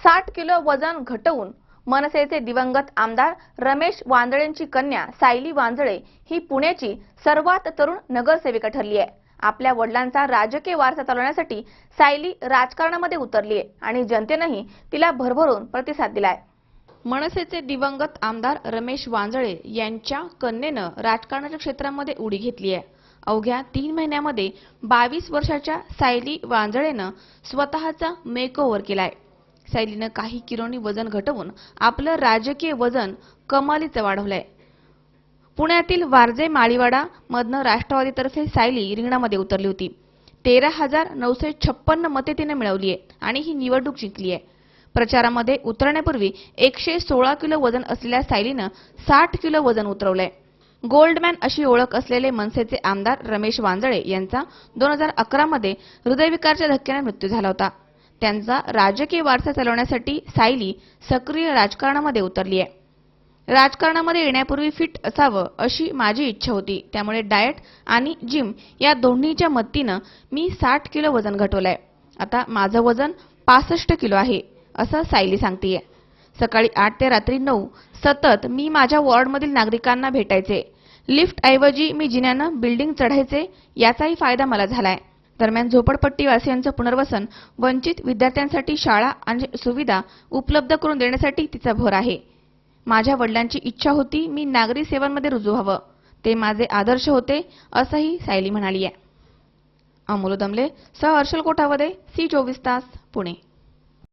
60 kilo वजन घटवून मनसेचे दिवंगत आमदार रमेश वांजळेंची कन्या सायली वांजळे ही पुण्याची सर्वात तरुण नगरसेविका ठरली आहे। आपल्या वडिलांचा राजकीय वारसा चालवण्यासाठी सायली राजकारणामध्ये उतरली आहे आणि जनतेनेही तिला भरभरून प्रतिसाद दिलाय। मनसेचे दिवंगत आमदार रमेश वांजळे यांच्या कन्येनं राजकारणाच्या क्षेत्रामध्ये उडी घेतली आहे। अवघ्या 3 महिन्यामध्ये 22 वर्षाच्या सायली वांजळेनं स्वतःचा मेकओव्हर केलाय। सायलीनं काही किलोनी वजन घटवून आपलं राजकीय वजन कमालीचं वाढवलंय। पुण्यातील वारजे माळीवाडा मधनं राष्ट्रवादीतर्फे सायली रिंगणामध्ये उतरली होती। 13,956 मते तिने मिळवली आहे आणि ही निवडणूक जिंकली आहे। प्रचारामध्ये उतरण्यापूर्वी 116 किलो वजन असलेल्या सायलीनं 60 किलो वजन उतरवलंय। गोल्डमॅन अशी ओळख असलेले मनसेचे आमदार रमेश वांजळे यांचा 2011 मध्ये हृदयविकारच्या धक्क्याने मृत्यू झाला होता। त्यांचा राजकीय वारसा चालवण्यासाठी सायली सक्रिय राजकारणामध्ये उतरली आहे। राजकारणामध्ये येण्यापूर्वी फिट असावं अशी माझी इच्छा होती, त्यामुळे डाएट आणि जिम या दोन्हीच्या मदतीनं मी 60 किलो वजन घटवलंय। आता माझं वजन 65 किलो आहे, असं सायली सांगतेय। सकाळी 8 ते रात्री 9 सतत मी माझ्या वॉर्डमधील नागरिकांना भेटायचे। लिफ्ट ऐवजी मी जिन्यानं बिल्डिंग चढायचे, याचाही फायदा मला झालाय। दरम्यान झोपडपट्टीवासियांचं पुनर्वसन, वंचित विद्यार्थ्यांसाठी शाळा आणि सुविधा उपलब्ध करून देण्यासाठी तिचा भर आहे। माझ्या वडिलांची इच्छा होती मी नागरी सेवांमध्ये रुजू व्हावं, ते माझे आदर्श होते, असंही सायली म्हणाली आहे। अमोल दमले सह हर्षल कोठावदे, सी 24 तास, पुणे।